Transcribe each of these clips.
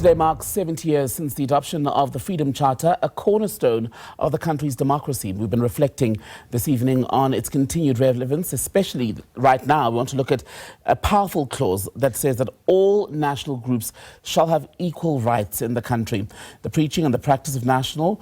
Today marks 70 years since the adoption of the Freedom Charter, a cornerstone of the country's democracy. We've been reflecting this evening on its continued relevance, especially right now. We want to look at a powerful clause that says that all national groups shall have equal rights in the country. The preaching and the practice of national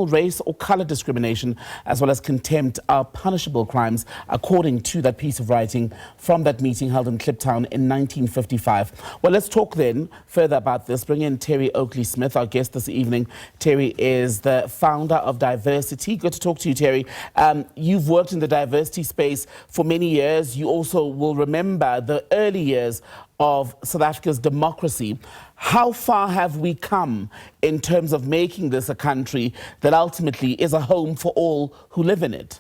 race or colour discrimination, as well as contempt, are punishable crimes, according to that piece of writing from that meeting held in Kliptown in 1955. Well, let's talk then further about this. Bring in Terry Oakley-Smith, our guest this evening. Terry is the founder of Diversi-T. Good to talk to you, Terry. You've worked in the diversity space for many years. You also will remember the early years of South Africa's democracy. How far have we come in terms of making this a country that ultimately is a home for all who live in it?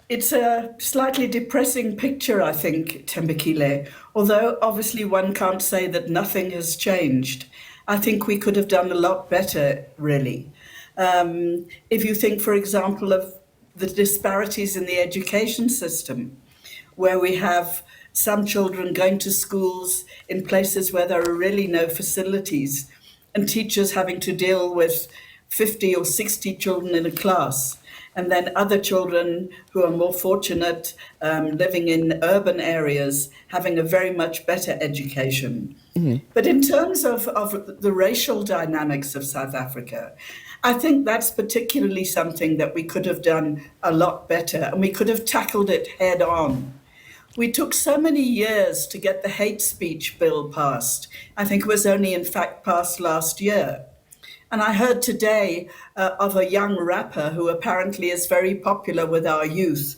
It's a slightly depressing picture, I think, Thembekile, although obviously one can't say that nothing has changed. I think we could have done a lot better, really. If you think, for example, of the disparities in the education system, where we have some children going to schools in places where there are really no facilities, and teachers having to deal with 50 or 60 children in a class, and then other children who are more fortunate, living in urban areas, having a very much better education. Mm-hmm. But in terms of the racial dynamics of South Africa, I think that's particularly something that we could have done a lot better, and we could have tackled it head on. We took so many years to get the hate speech bill passed. I think it was only, in fact, passed last year. And I heard today of a young rapper who apparently is very popular with our youth.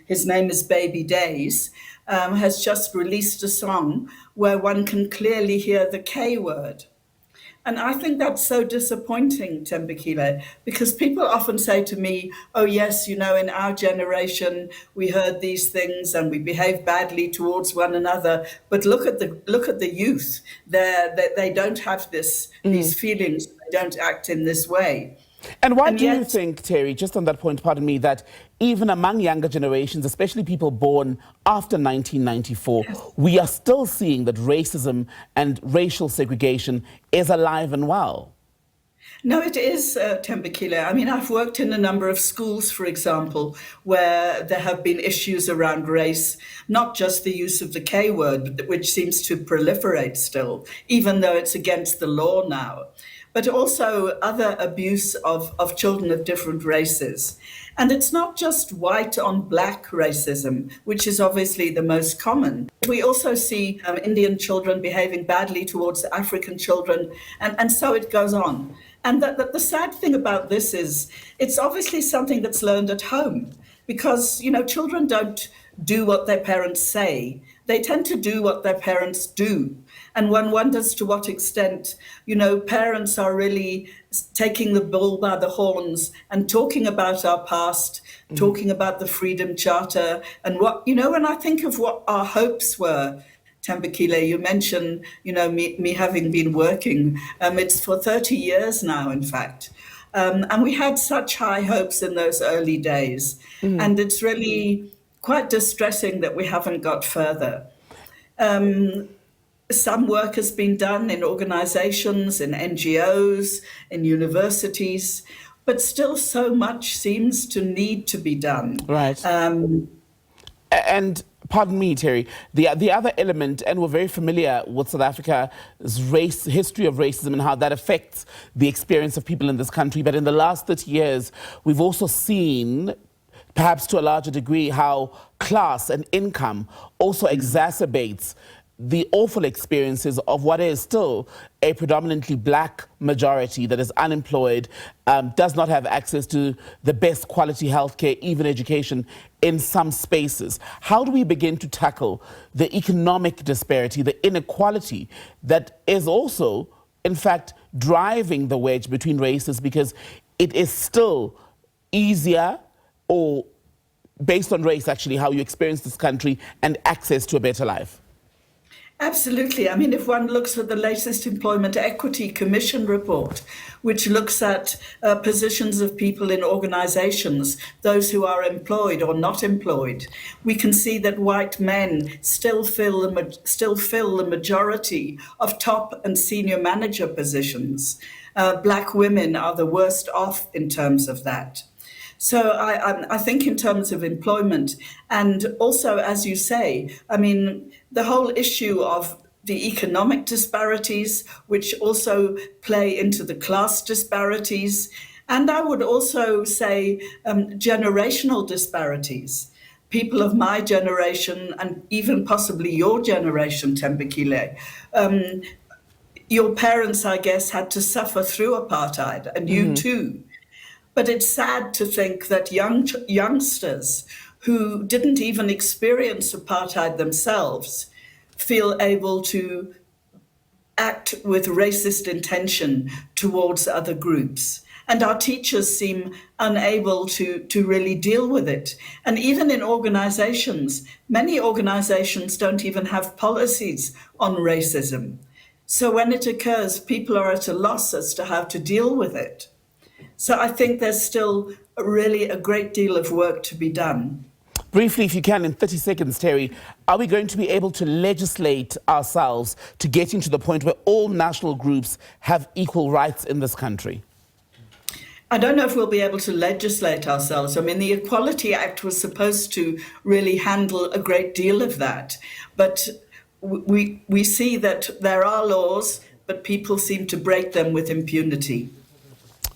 His name is Baby Days, has just released a song where one can clearly hear the K word. And I think that's so disappointing, Thembekile, because people often say to me, oh, yes, you know, in our generation, we heard these things and we behaved badly towards one another. But look at the youth. They don't have these feelings. They don't act in this way. And why do you think, Terry, just on that point, pardon me, that even among younger generations, especially people born after 1994, we are still seeing that racism and racial segregation is alive and well? No, it is, Thembekile. I mean, I've worked in a number of schools, for example, where there have been issues around race, not just the use of the K word, which seems to proliferate still, even though it's against the law now, but also other abuse of children of different races. And it's not just white on black racism, which is obviously the most common. We also see Indian children behaving badly towards African children, and so it goes on. And the sad thing about this is it's obviously something that's learned at home, because, you know, children don't do what their parents say. They tend to do what their parents do. And one wonders to what extent, you know, parents are really taking the bull by the horns and talking about our past, talking about the Freedom Charter and what, you know, when I think of what our hopes were, Thembekile, you mentioned, you know, me having been working, it's for 30 years now, in fact. And we had such high hopes in those early days. And it's really quite distressing that we haven't got further. Some work has been done in organizations, in NGOs, in universities, but still so much seems to need to be done. Right. And pardon me, Terry, the other element, and we're very familiar with South Africa's history of racism and how that affects the experience of people in this country. But in the last 30 years, we've also seen, perhaps to a larger degree, how class and income also exacerbates the awful experiences of what is still a predominantly black majority that is unemployed, does not have access to the best quality healthcare, even education in some spaces. How do we begin to tackle the economic disparity, the inequality that is also, in fact, driving the wedge between races, because it is still easier, or based on race, actually, how you experience this country and access to a better life? Absolutely. I mean, if one looks at the latest Employment Equity Commission report, which looks at positions of people in organizations, those who are employed or not employed, we can see that white men still fill the majority of top and senior manager positions. Black women are the worst off in terms of that. So I think in terms of employment, and also, as you say, I mean, the whole issue of the economic disparities, which also play into the class disparities, and I would also say generational disparities. People of my generation, and even possibly your generation, Tembekile, your parents, I guess, had to suffer through apartheid, and you too. But it's sad to think that youngsters who didn't even experience apartheid themselves feel able to act with racist intention towards other groups. And our teachers seem unable to really deal with it. And even in organizations, many organizations don't even have policies on racism. So when it occurs, people are at a loss as to how to deal with it. So I think there's still really a great deal of work to be done. Briefly, if you can, in 30 seconds, Terry, are we going to be able to legislate ourselves to getting to the point where all national groups have equal rights in this country? I don't know if we'll be able to legislate ourselves. I mean, the Equality Act was supposed to really handle a great deal of that. But we see that there are laws, but people seem to break them with impunity.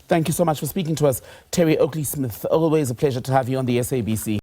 Thank you so much for speaking to us, Terry Oakley-Smith. Always a pleasure to have you on the SABC.